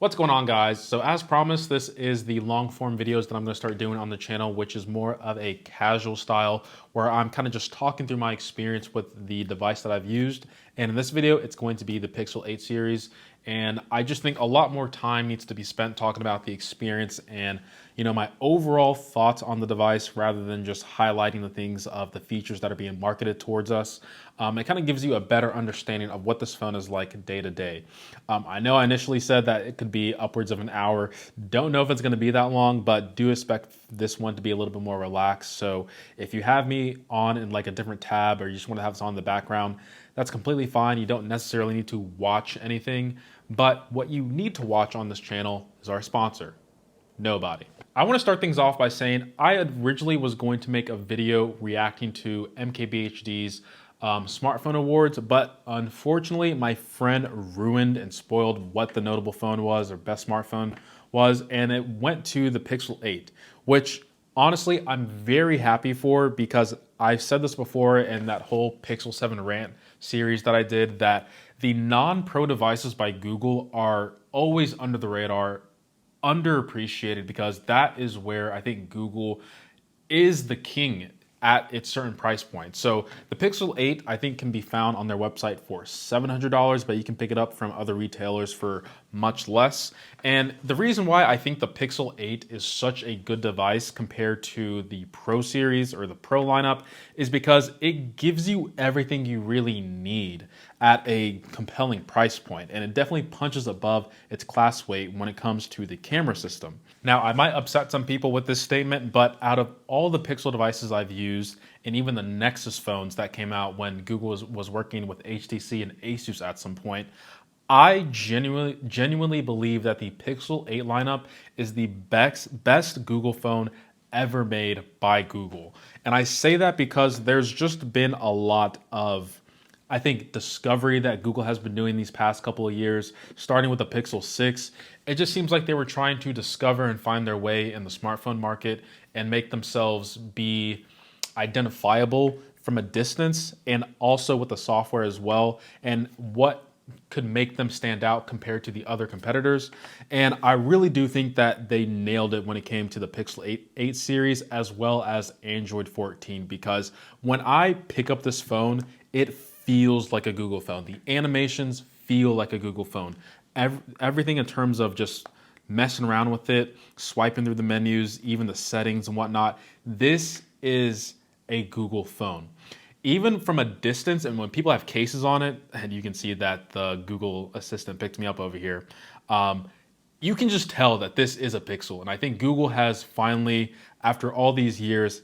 What's going on, guys? So as promised, this is the long form videos that I'm going to start doing on the channel, which is more of a casual style where I'm kind of just talking through my experience with the device that I've used. And in this video, it's going to be the Pixel 8 series. And I just think a lot more time needs to be spent talking about the experience and, my overall thoughts on the device rather than just highlighting the things of the features that are being marketed towards us. It kind of gives you a better understanding of what this phone is like day to day. I know I initially said that it could be upwards of an hour. Don't know if it's going to be that long, but do expect this one to be a little bit more relaxed. So if you have me on in like a different tab or you just want to have this on in the background, that's completely fine. You don't necessarily need to watch anything, but what you need to watch on this channel is our sponsor, Nobody. I want to start things off by saying I originally was going to make a video reacting to MKBHD's smartphone awards, but unfortunately my friend ruined and spoiled what the notable phone was or best smartphone was, and it went to the Pixel 8, which honestly I'm very happy for, because I've said this before in that whole Pixel 7 rant series that I did, that the non-pro devices by Google are always under the radar, underappreciated, because that is where I think Google is the king at its certain price point. So the Pixel 8, I think, can be found on their website for $700, but you can pick it up from other retailers for much less. And the reason why I think the Pixel 8 is such a good device compared to the Pro series or the Pro lineup is because it gives you everything you really need at a compelling price point, and it definitely punches above its class weight when it comes to the camera system. Now, I might upset some people with this statement, but out of all the Pixel devices I've used, and even the Nexus phones that came out when Google was working with HTC and Asus at some point, I genuinely believe that the Pixel 8 lineup is the best Google phone ever made by Google. And I say that because there's just been a lot of, I think, discovery that Google has been doing these past couple of years, starting with the Pixel 6. It just seems like they were trying to discover and find their way in the smartphone market and make themselves be identifiable from a distance, and also with the software as well, and what could make them stand out compared to the other competitors. And I really do think that they nailed it when it came to the Pixel 8 series as well as Android 14, because when I pick up this phone, it feels like a Google phone. The animations feel like a Google phone. Everything in terms of just messing around with it, swiping through the menus, even the settings and whatnot, this is a Google phone. Even from a distance, and when people have cases on it, and you can see that the Google Assistant picked me up over here, you can just tell that this is a Pixel. And I think Google has finally, after all these years,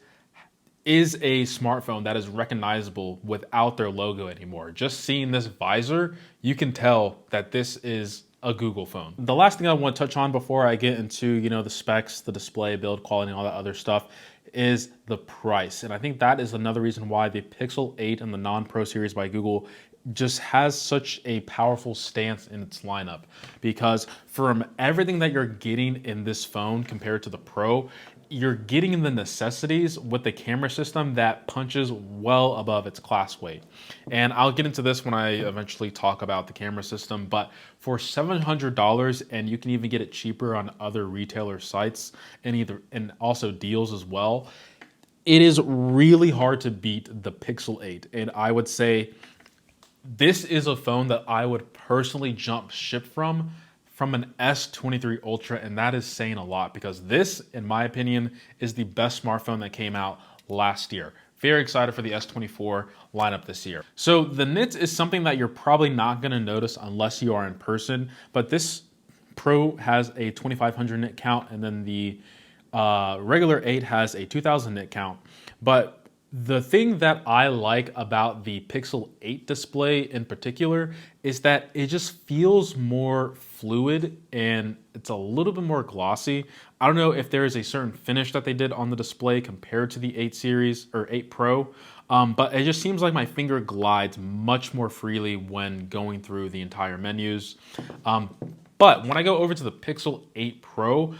is a smartphone that is recognizable without their logo anymore. Just seeing this visor, you can tell that this is a Google phone. The last thing I want to touch on before I get into, the specs, the display, build quality, and all that other stuff is the price. And I think that is another reason why the Pixel 8 and the non-Pro series by Google just has such a powerful stance in its lineup, because from everything that you're getting in this phone compared to the Pro, you're getting the necessities with the camera system that punches well above its class weight. And I'll get into this when I eventually talk about the camera system, but for $700, and you can even get it cheaper on other retailer sites and also deals as well, it is really hard to beat the Pixel 8. And I would say this is a phone that I would personally jump ship from an S23 Ultra, and that is saying a lot, because this, in my opinion, is the best smartphone that came out last year. Very excited for the S24 lineup this year. So the nits is something that you're probably not going to notice unless you are in person, but this Pro has a 2500 nit count, and then the regular 8 has a 2000 nit count. But the thing that I like about the Pixel 8 display in particular is that it just feels more fluid and it's a little bit more glossy. I don't know if there is a certain finish that they did on the display compared to the 8 series or 8 Pro, but it just seems like my finger glides much more freely when going through the entire menus. But when I go over to the Pixel 8 Pro,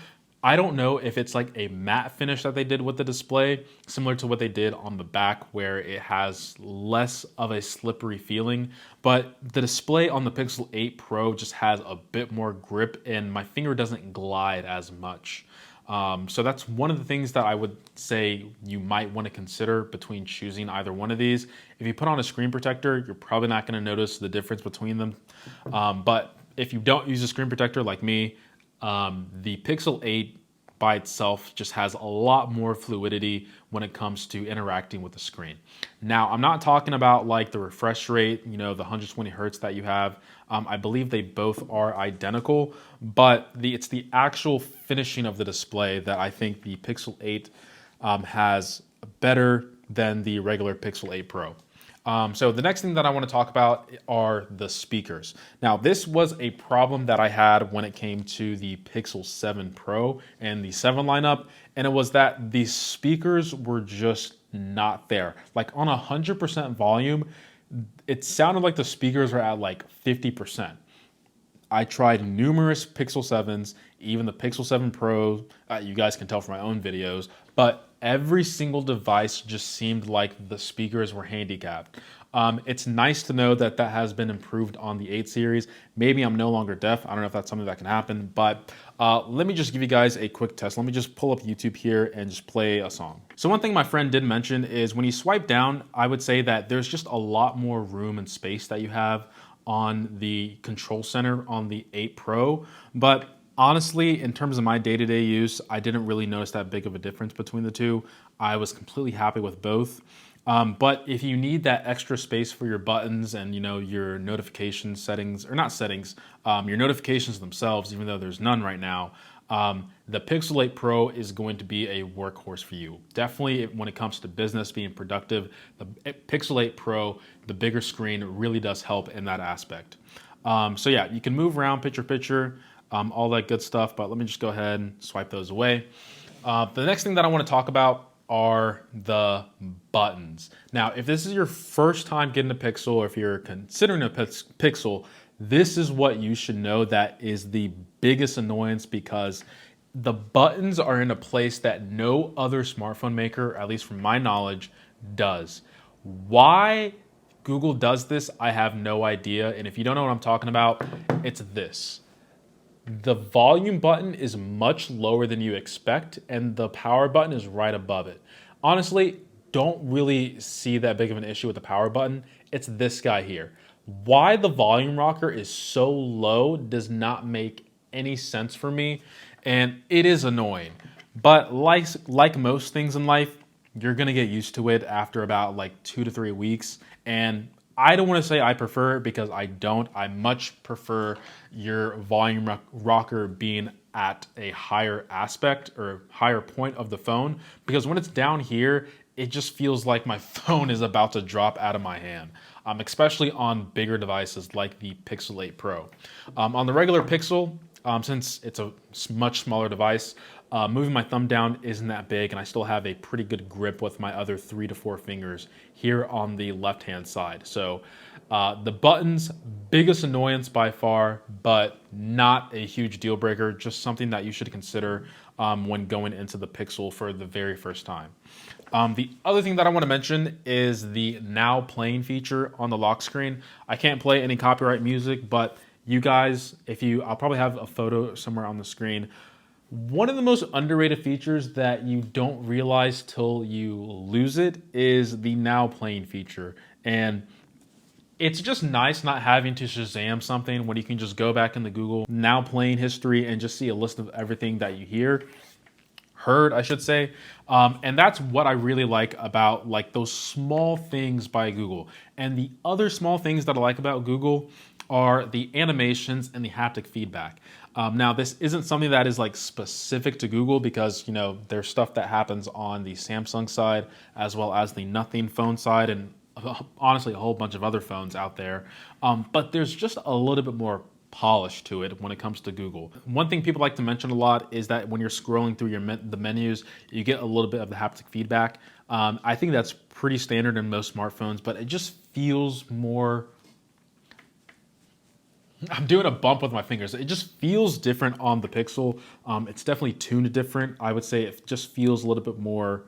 I don't know if it's like a matte finish that they did with the display, similar to what they did on the back where it has less of a slippery feeling, but the display on the Pixel 8 Pro just has a bit more grip and my finger doesn't glide as much. So that's one of the things that I would say you might want to consider between choosing either one of these. If you put on a screen protector, you're probably not going to notice the difference between them. But if you don't use a screen protector like me, the Pixel 8 by itself just has a lot more fluidity when it comes to interacting with the screen. Now, I'm not talking about like the refresh rate, the 120 hertz that you have. I believe they both are identical, but it's the actual finishing of the display that I think the Pixel 8 has better than the regular Pixel 8 Pro. So the next thing that I want to talk about are the speakers. Now, this was a problem that I had when it came to the Pixel 7 Pro and the 7 lineup, and it was that the speakers were just not there. Like on 100% volume, it sounded like the speakers were at like 50%. I tried numerous Pixel 7s, even the Pixel 7 Pro, you guys can tell from my own videos, but every single device just seemed like the speakers were handicapped. It's nice to know that that has been improved on the 8 series. Maybe I'm no longer deaf. I don't know if that's something that can happen, but let me just give you guys a quick test. Let me just pull up YouTube here and just play a song. So one thing my friend did mention is when you swipe down, I would say that there's just a lot more room and space that you have on the control center on the 8 Pro, but honestly, in terms of my day-to-day use, I didn't really notice that big of a difference between the two. I was completely happy with both. But if you need that extra space for your buttons and your notification settings, or not settings, your notifications themselves, even though there's none right now, the Pixel 8 Pro is going to be a workhorse for you. Definitely when it comes to business, being productive, the Pixel 8 Pro, the bigger screen really does help in that aspect. So yeah, you can move around picture, all that good stuff, but let me just go ahead and swipe those away. The next thing that I want to talk about are the buttons. Now, if this is your first time getting a Pixel, or if you're considering a Pixel, this is what you should know that is the biggest annoyance, because the buttons are in a place that no other smartphone maker, at least from my knowledge, does. Why Google does this, I have no idea. And if you don't know what I'm talking about, it's this. The volume button is much lower than you expect, and the power button is right above it. Honestly, don't really see that big of an issue with the power button. It's this guy here. Why the volume rocker is so low does not make any sense for me, and it is annoying. But like most things in life, you're gonna get used to it after about like 2 to 3 weeks, and I don't want to say I prefer it, because I don't. I much prefer your volume rocker being at a higher aspect or higher point of the phone, because when it's down here, it just feels like my phone is about to drop out of my hand, especially on bigger devices like the Pixel 8 Pro. On the regular Pixel, since it's a much smaller device, moving my thumb down isn't that big, and I still have a pretty good grip with my other 3 to 4 fingers here on the left-hand side. So the buttons, biggest annoyance by far, but not a huge deal breaker, just something that you should consider when going into the Pixel for the very first time. The other thing that I want to mention is the now playing feature on the lock screen. I can't play any copyright music, but you guys, I'll probably have a photo somewhere on the screen. One of the most underrated features that you don't realize till you lose it is the now playing feature. And it's just nice not having to Shazam something when you can just go back in the Google now playing history and just see a list of everything that you heard, I should say. And that's what I really like about like those small things by Google. And the other small things that I like about Google are the animations and the haptic feedback. Now, this isn't something that is like specific to Google, because there's stuff that happens on the Samsung side as well as the Nothing phone side, and honestly a whole bunch of other phones out there. But there's just a little bit more polish to it when it comes to Google. One thing people like to mention a lot is that when you're scrolling through the menus, you get a little bit of the haptic feedback. I think that's pretty standard in most smartphones, but it just feels more I'm doing a bump with my fingers. It just feels different on the Pixel. It's definitely tuned different. I would say it just feels a little bit more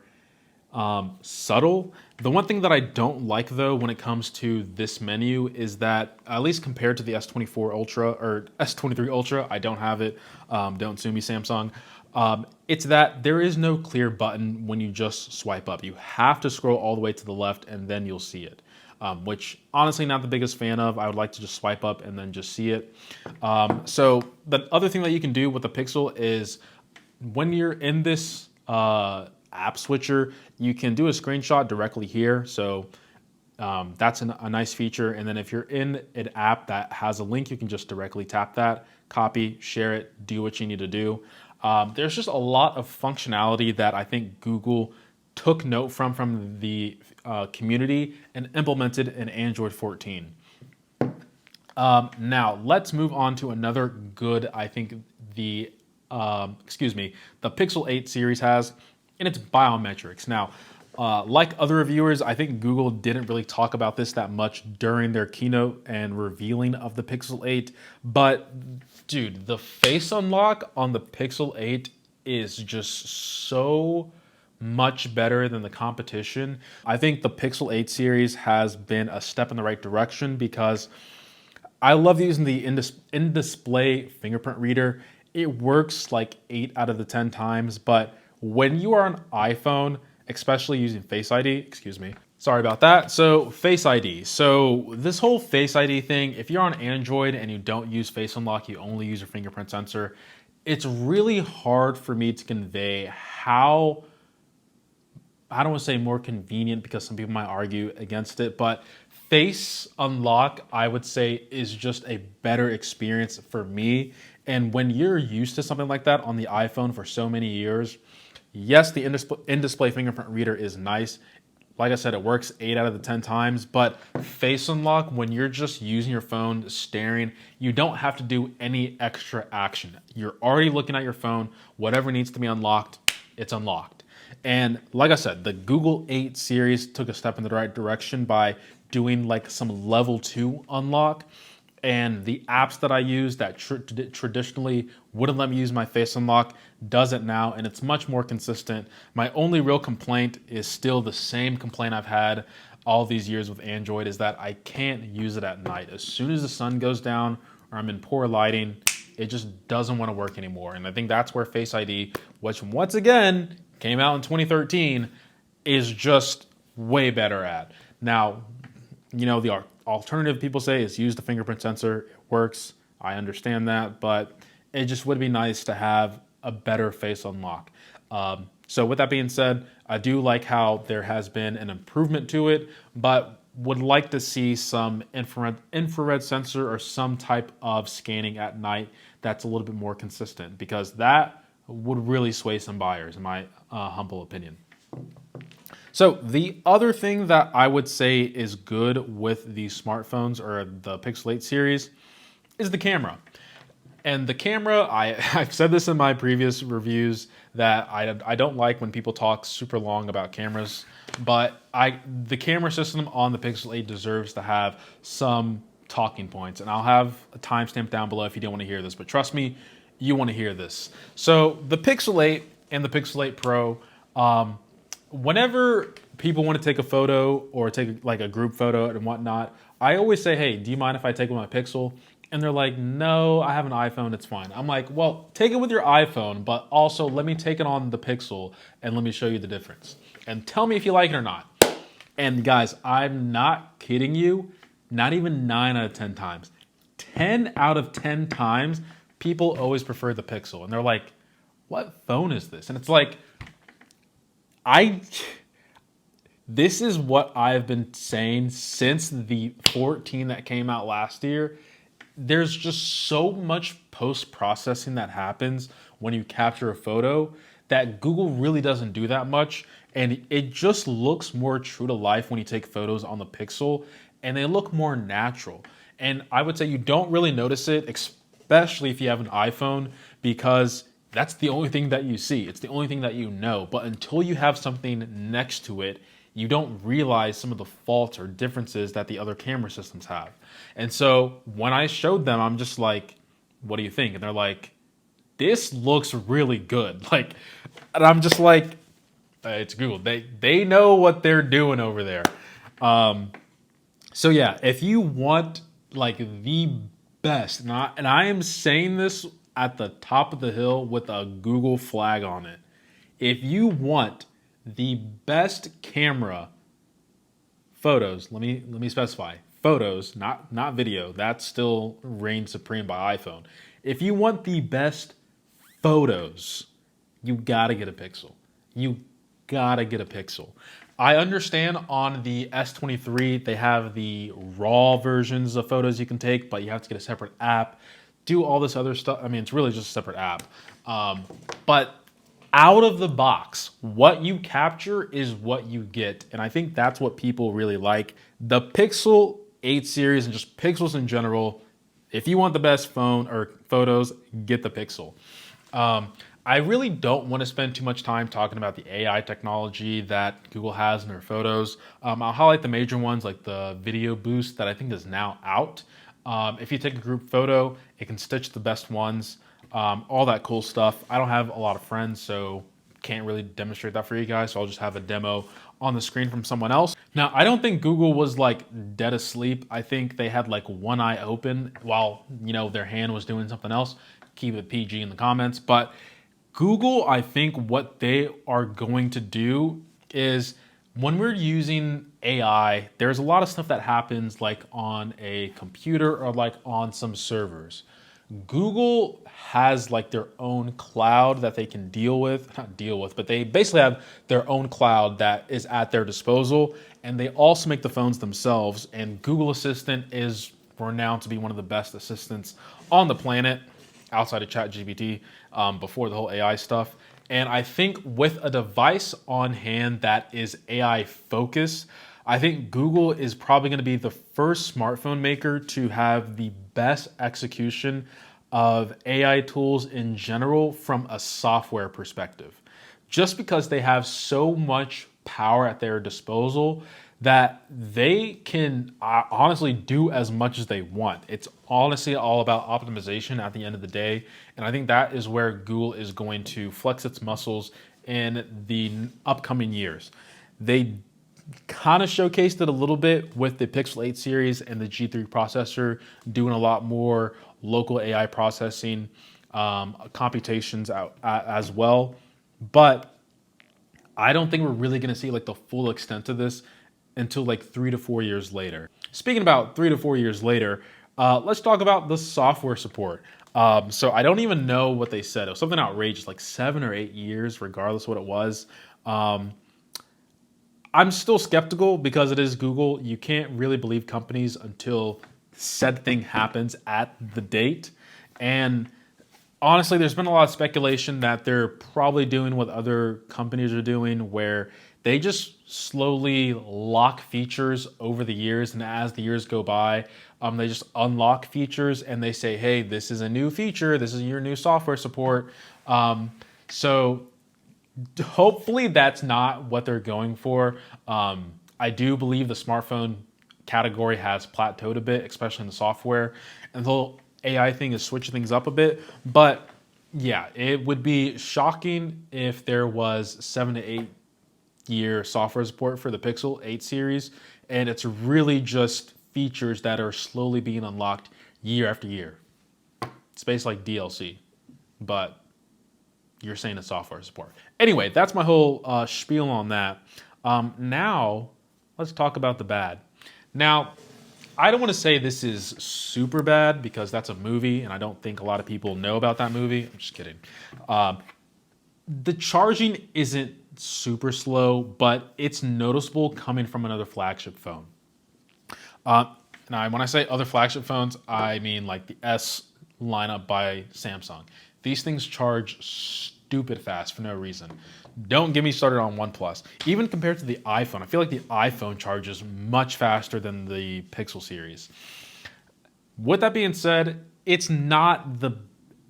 subtle. The one thing that I don't like though when it comes to this menu is that, at least compared to the S24 Ultra or S23 Ultra, I don't have it. Don't sue me, Samsung. It's that there is no clear button when you just swipe up. You have to scroll all the way to the left and then you'll see it. Which honestly not the biggest fan of. I would like to just swipe up and then just see it. So the other thing that you can do with the Pixel is when you're in this app switcher, you can do a screenshot directly here. So that's a nice feature. And then if you're in an app that has a link, you can just directly tap that, copy, share it, do what you need to do. There's just a lot of functionality that I think Google took note from the community and implemented in Android 14. Now let's move on to another good, I think the Pixel 8 series has, and it's biometrics. Now, like other reviewers, I think Google didn't really talk about this that much during their keynote and revealing of the Pixel 8, but dude, the face unlock on the Pixel 8 is just so much better than the competition. I think the Pixel 8 series has been a step in the right direction because I love using the in-display fingerprint reader. It works like 8 out of the 10 times, but when you are on iPhone, especially using Face ID, sorry about that. So Face ID. So this whole Face ID thing, if you're on Android and you don't use Face Unlock, you only use your fingerprint sensor, it's really hard for me to convey how, I don't want to say more convenient because some people might argue against it, but Face Unlock, I would say, is just a better experience for me. And when you're used to something like that on the iPhone for so many years, yes, the in-display fingerprint reader is nice. Like I said, it works 8 out of the 10 times, but Face Unlock, when you're just using your phone, staring, you don't have to do any extra action. You're already looking at your phone. Whatever needs to be unlocked, it's unlocked. And like I said, the Google 8 series took a step in the right direction by doing like some level 2 unlock. And the apps that I use that traditionally wouldn't let me use my Face Unlock does it now, and it's much more consistent. My only real complaint is still the same complaint I've had all these years with Android, is that I can't use it at night. As soon as the sun goes down or I'm in poor lighting, it just doesn't want to work anymore. And I think that's where Face ID, which once again came out in 2013, is just way better at. Now, you know, the alternative people say is use the fingerprint sensor. It works. I understand that, but it just would be nice to have a better Face Unlock. So with that being said, I do like how there has been an improvement to it, but would like to see some infrared sensor or some type of scanning at night that's a little bit more consistent, because that would really sway some buyers, in my humble opinion. So the other thing that I would say is good with these smartphones or the Pixel 8 series is the camera. And the camera, I've said this in my previous reviews that I don't like when people talk super long about cameras, but the camera system on the Pixel 8 deserves to have some talking points. And I'll have a timestamp down below if you don't want to hear this, but trust me, you want to hear this. So the Pixel 8 and the Pixel 8 Pro, whenever people want to take a photo or take like a group photo and whatnot, I always say, hey, do you mind if I take it with my Pixel? And they're like, no, I have an iPhone, it's fine. I'm like, well, take it with your iPhone, but also let me take it on the Pixel and let me show you the difference. And tell me if you like it or not. And guys, I'm not kidding you, not even 9 out of 10 times. 10 out of 10 times, people always prefer the Pixel. And they're like, what phone is this? And it's like, this is what I've been saying since the 14 that came out last year. There's just so much post-processing that happens when you capture a photo that Google really doesn't do that much. And it just looks more true to life when you take photos on the Pixel, and they look more natural. And I would say you don't really notice it, especially if you have an iPhone, because that's the only thing that you see. It's the only thing that you know. But until you have something next to it, you don't realize some of the faults or differences that the other camera systems have. And so when I showed them, I'm just like, what do you think? And they're like, this looks really good. Like, and I'm just like, it's Google. They know what they're doing over there. So yeah, if you want like the best, and I am saying this at the top of the hill with a Google flag on it. If you want the best camera photos, let me specify. Photos, not video. That still reigns supreme by iPhone. If you want the best photos, you gotta get a Pixel. You gotta get a Pixel. I understand on the S23 they have the raw versions of photos you can take, but you have to get a separate app, do all this other stuff. I mean, it's really just a separate app. But out of the box, what you capture is what you get. And I think that's what people really like. The Pixel 8 series and just Pixels in general, if you want the best phone or photos, get the Pixel. I really don't want to spend too much time talking about the AI technology that Google has in their photos. I'll highlight the major ones like the video boost that I think is now out. If you take a group photo, it can stitch the best ones, all that cool stuff. I don't have a lot of friends, so can't really demonstrate that for you guys. So I'll just have a demo on the screen from someone else. Now, I don't think Google was like dead asleep. I think they had like one eye open while, their hand was doing something else. Keep it PG in the comments. But Google, I think what they are going to do is when we're using AI, there's a lot of stuff that happens like on a computer or like on some servers. Google has like their own cloud that they can but they basically have their own cloud that is at their disposal. And they also make the phones themselves. And Google Assistant is renowned to be one of the best assistants on the planet outside of ChatGPT, before the whole AI stuff. And I think with a device on hand that is AI focused, I think Google is probably going to be the first smartphone maker to have the best execution of AI tools in general from a software perspective. Just because they have so much power at their disposal that they can honestly do as much as they want. It's honestly all about optimization at the end of the day. And I think that is where Google is going to flex its muscles in the upcoming years. They kind of showcased it a little bit with the Pixel 8 series and the G3 processor, doing a lot more local AI processing, computations as well. But I don't think we're really going to see like the full extent of this until like 3 to 4 years later. Speaking about 3 to 4 years later, let's talk about the software support. So I don't even know what they said. It was something outrageous, like 7 or 8 years, regardless of what it was. I'm still skeptical because it is Google. You can't really believe companies until said thing happens at the date. And honestly, there's been a lot of speculation that they're probably doing what other companies are doing, where they just slowly lock features over the years. And as the years go by, they just unlock features and they say, hey, this is a new feature. This is your new software support. So hopefully that's not what they're going for. I do believe the smartphone category has plateaued a bit, especially in the software. And the whole AI thing is switching things up a bit. But yeah, it would be shocking if there was 7 to 8 year software support for the Pixel 8 series. And it's really just features that are slowly being unlocked year after year. It's basically like DLC, but you're saying it's software support. Anyway, that's my whole spiel on that. Now, let's talk about the bad. Now, I don't want to say this is super bad because that's a movie and I don't think a lot of people know about that movie. I'm just kidding. The charging isn't super slow, but it's noticeable coming from another flagship phone. Now, when I say other flagship phones, I mean like the S lineup by Samsung. These things charge stupid fast for no reason. Don't get me started on OnePlus. Even compared to the iPhone, I feel like the iPhone charges much faster than the Pixel series. With that being said, it's not the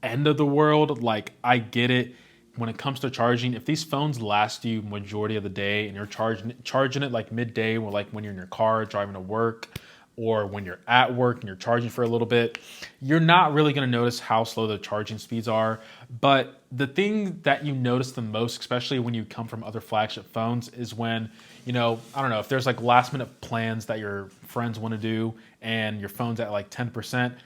end of the world. Like, I get it. when it comes to charging, if these phones last you majority of the day and you're charging it like midday, or like when you're in your car driving to work, or when you're at work and you're charging for a little bit, you're not really going to notice how slow the charging speeds are. But the thing that you notice the most, especially when you come from other flagship phones, is when, I don't know, if there's like last minute plans that your friends want to do and your phone's at like 10%,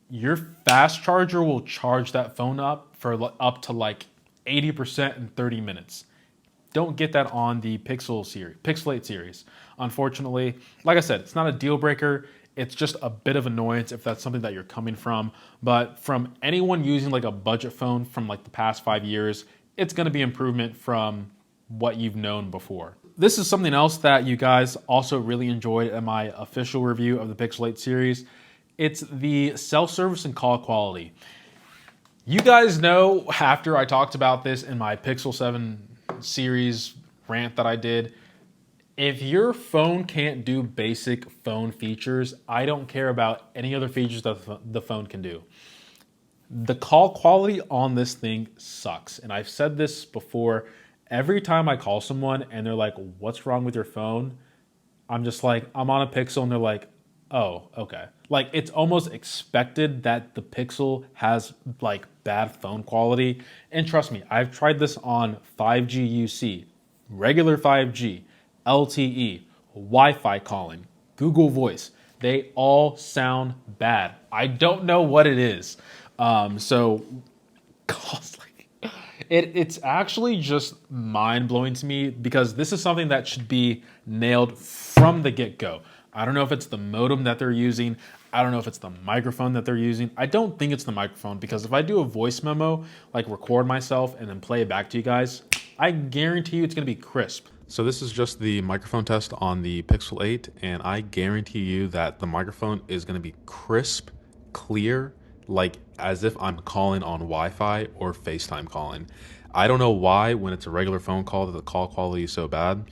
your fast charger will charge that phone up for up to like 80% in 30 minutes. Don't get that on the Pixel 8 series. Unfortunately, like I said, it's not a deal breaker. It's just a bit of annoyance if that's something that you're coming from. But from anyone using like a budget phone from like the past 5 years, it's going to be improvement from what you've known before. This is something else that you guys also really enjoyed in my official review of the Pixel 8 series. It's the cell service and call quality. You guys know, after I talked about this in my Pixel 7 series rant that I did, if your phone can't do basic phone features, I don't care about any other features that the phone can do. The call quality on this thing sucks. And I've said this before. Every time I call someone and they're like, what's wrong with your phone? I'm just like, I'm on a Pixel, and they're like, oh, okay. Like, it's almost expected that the Pixel has like bad phone quality. And trust me, I've tried this on 5G UC, regular 5G, LTE, Wi-Fi calling, Google Voice. They all sound bad. I don't know what it is. It's actually just mind-blowing to me, because this is something that should be nailed from the get-go. I don't know if it's the modem that they're using. I don't know if it's the microphone that they're using. I don't think it's the microphone, because if I do a voice memo, like record myself and then play it back to you guys, I guarantee you it's going to be crisp. So this is just the microphone test on the Pixel 8, and I guarantee you that the microphone is going to be crisp, clear, like as if I'm calling on Wi-Fi or FaceTime calling. I don't know why when it's a regular phone call that the call quality is so bad.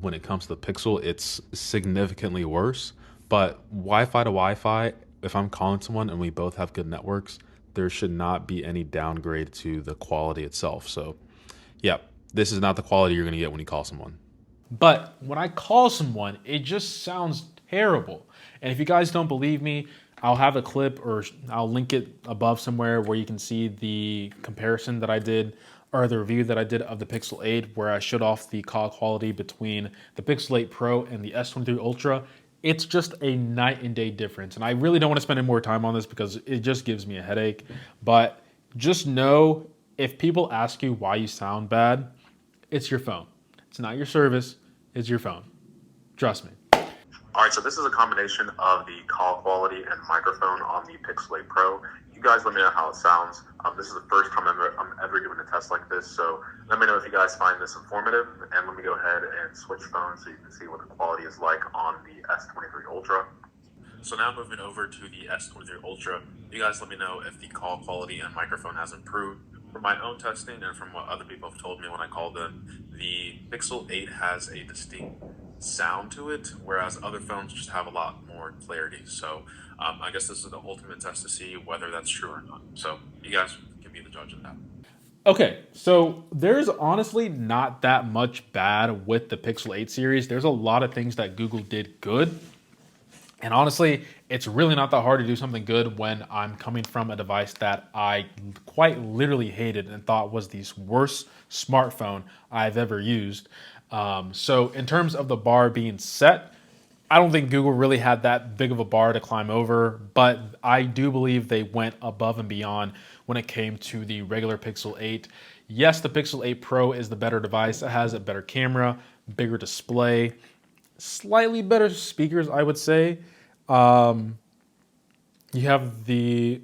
When it comes to the Pixel, it's significantly worse. But Wi-Fi to Wi-Fi, if I'm calling someone and we both have good networks, there should not be any downgrade to the quality itself. So, yeah, this is not the quality you're going to get when you call someone. But when I call someone, it just sounds terrible. And if you guys don't believe me, I'll have a clip, or I'll link it above somewhere where you can see the comparison that I did, or the review that I did of the Pixel 8, where I showed off the call quality between the Pixel 8 Pro and the S23 Ultra. It's just a night and day difference. And I really don't want to spend any more time on this because it just gives me a headache. But just know, if people ask you why you sound bad, it's your phone. It's not your service, it's your phone. Trust me. All right, so this is a combination of the call quality and microphone on the Pixel 8 Pro. You guys let me know how it sounds. This is the first time I'm ever doing a test like this, so let me know if you guys find this informative, and let me go ahead and switch phones so you can see what the quality is like on the S23 Ultra. So now moving over to the S23 Ultra, you guys let me know if the call quality and microphone has improved. From my own testing and from what other people have told me when I called them, the Pixel 8 has a distinct sound to it, whereas other phones just have a lot more clarity. So I guess this is the ultimate test to see whether that's true or not. So you guys can be the judge of that. Okay, so there's honestly not that much bad with the Pixel 8 series. There's a lot of things that Google did good. And honestly, it's really not that hard to do something good when I'm coming from a device that I quite literally hated and thought was the worst smartphone I've ever used. So in terms of the bar being set, I don't think Google really had that big of a bar to climb over, but I do believe they went above and beyond when it came to the regular Pixel 8. Yes, the Pixel 8 Pro is the better device. It has a better camera, bigger display, slightly better speakers, I would say. You have the,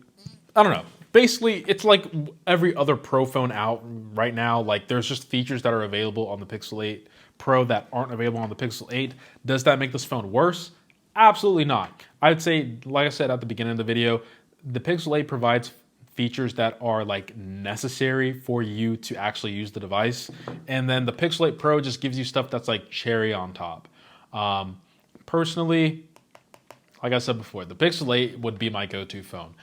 I don't know. Basically, it's like every other Pro phone out right now. Like, there's just features that are available on the Pixel 8 Pro that aren't available on the Pixel 8. Does that make this phone worse? Absolutely not. I would say, like I said at the beginning of the video, the Pixel 8 provides features that are like necessary for you to actually use the device. And then the Pixel 8 Pro just gives you stuff that's like cherry on top. Personally, like I said before, the Pixel 8 would be my go-to phone.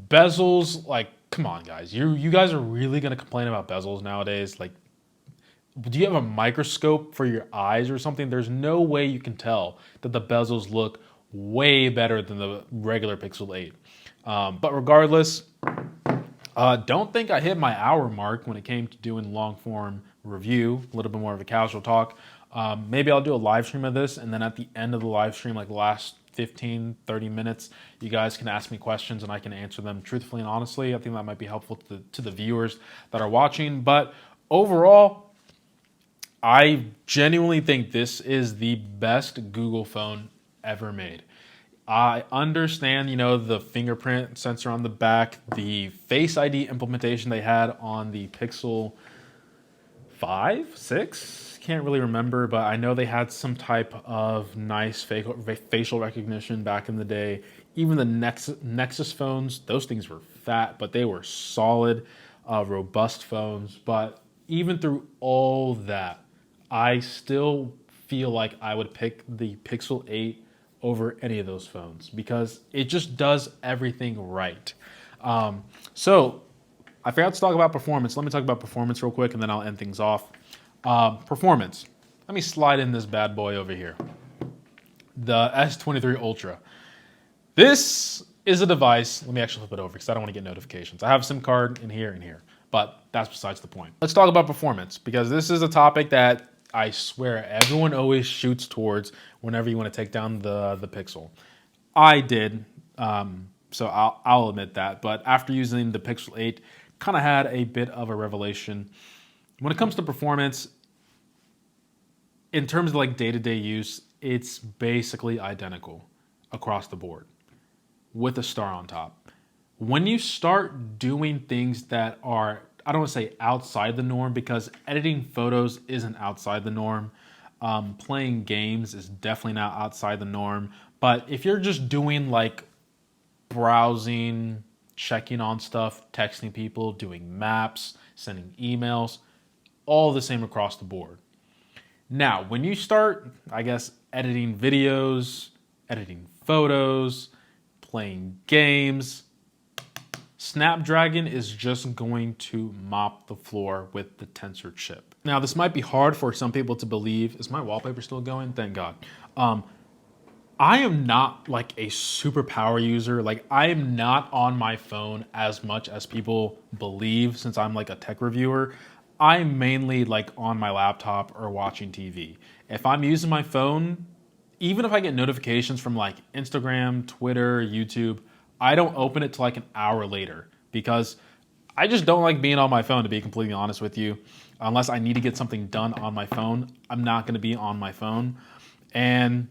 Bezels, like come on, guys. You guys are really gonna complain about bezels nowadays? Like, do you have a microscope for your eyes or something? There's no way you can tell that the bezels look way better than the regular Pixel 8. But regardless, don't think I hit my hour mark when it came to doing long form review, a little bit more of a casual talk. Maybe I'll do a live stream of this, and then at the end of the live stream, like the last 15, 30 minutes, you guys can ask me questions and I can answer them truthfully and honestly. I think that might be helpful to the viewers that are watching. But overall, I genuinely think this is the best Google phone ever made. I understand, the fingerprint sensor on the back, the Face ID implementation they had on the Pixel 5, 6, can't really remember, but I know they had some type of nice facial recognition back in the day. Even the Nexus phones, those things were fat, but they were solid, robust phones. But even through all that, I still feel like I would pick the Pixel 8 over any of those phones because it just does everything right. So I forgot to talk about performance. Let me talk about performance real quick and then I'll end things off. Performance. Let me slide in this bad boy over here. The S23 Ultra. This is a device. Let me actually flip it over because I don't want to get notifications. I have a SIM card in here and here, but that's besides the point. Let's talk about performance because this is a topic that I swear everyone always shoots towards whenever you want to take down the Pixel. I did, so I'll admit that. But after using the Pixel 8, kind of had a bit of a revelation. When it comes to performance, in terms of like day-to-day use, it's basically identical across the board with a star on top. When you start doing things that are, I don't want to say outside the norm because editing photos isn't outside the norm. Playing games is definitely not outside the norm. But if you're just doing like browsing, checking on stuff, texting people, doing maps, sending emails, all the same across the board. Now, when you start, I guess, editing videos, editing photos, playing games, Snapdragon is just going to mop the floor with the Tensor chip. Now, this might be hard for some people to believe. Is my wallpaper still going? Thank God. I am not like a super power user. Like I am not on my phone as much as people believe since I'm like a tech reviewer. I'm mainly like on my laptop or watching TV. If I'm using my phone, even if I get notifications from like Instagram, Twitter, YouTube, I don't open it till like an hour later because I just don't like being on my phone, to be completely honest with you. Unless I need to get something done on my phone, I'm not going to be on my phone. And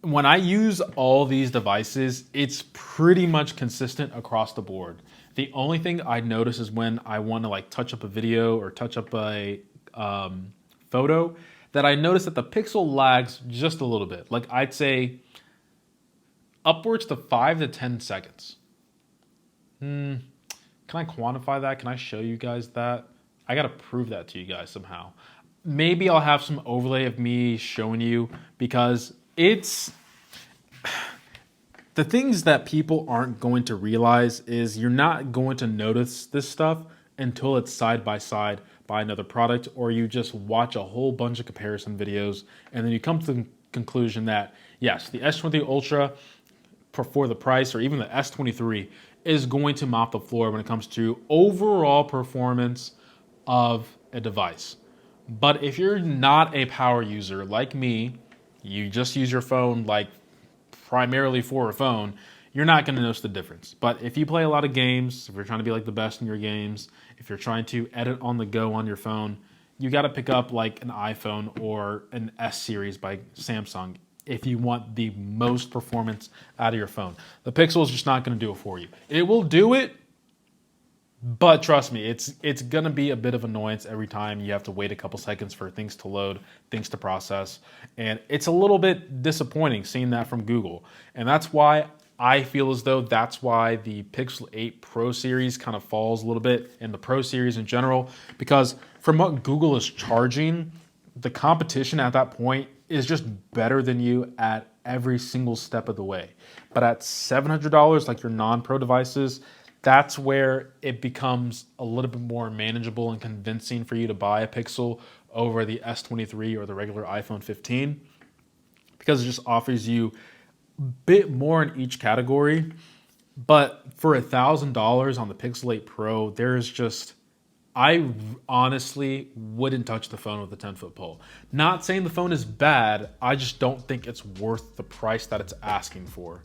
when I use all these devices, it's pretty much consistent across the board. The only thing I notice is when I want to like touch up a video or touch up a photo, that I notice that the Pixel lags just a little bit. Like I'd say upwards to 5 to 10 seconds. Can I quantify that? Can I show you guys that? I gotta prove that to you guys somehow. Maybe I'll have some overlay of me showing you because it's the things that people aren't going to realize is you're not going to notice this stuff until it's side by side by another product, or you just watch a whole bunch of comparison videos and then you come to the conclusion that yes, the S23 Ultra for the price, or even the S23, is going to mop the floor when it comes to overall performance of a device. But if you're not a power user like me, you just use your phone like primarily for a phone, you're not going to notice the difference. But if you play a lot of games, if you're trying to be like the best in your games, if you're trying to edit on the go on your phone, you got to pick up like an iPhone or an S series by Samsung if you want the most performance out of your phone. The Pixel is just not going to do it for you. It will do it, but trust me, it's going to be a bit of annoyance every time you have to wait a couple seconds for things to load, things to process. And it's a little bit disappointing seeing that from Google. And that's why I feel as though that's why the Pixel 8 Pro series kind of falls a little bit, and the Pro series in general, because from what Google is charging, the competition at that point is just better than you at every single step of the way. But at $700, like your non-Pro devices, that's where it becomes a little bit more manageable and convincing for you to buy a Pixel over the S23 or the regular iPhone 15, because it just offers you a bit more in each category. But for $1,000 on the Pixel 8 Pro, there's just, I honestly wouldn't touch the phone with a 10-foot pole. Not saying the phone is bad, I just don't think it's worth the price that it's asking for.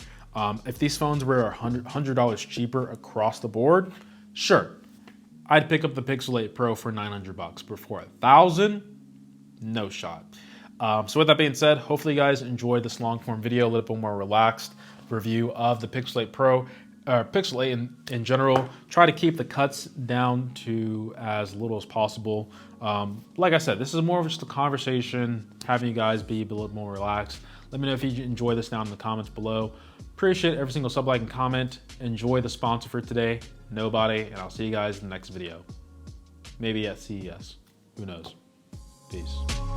If these phones were $100 cheaper across the board, sure, I'd pick up the Pixel 8 Pro for $900, but for $1,000, no shot. So with that being said, hopefully you guys enjoyed this long form video, a little bit more relaxed review of the Pixel 8 Pro, or Pixel 8 in general. Try to keep the cuts down to as little as possible. Like I said, this is more of just a conversation, having you guys be a little more relaxed. Let me know if you enjoy this down in the comments below. Appreciate every single sub, like, and comment. Enjoy the sponsor for today, Nobody, and I'll see you guys in the next video. Maybe at CES. Who knows? Peace.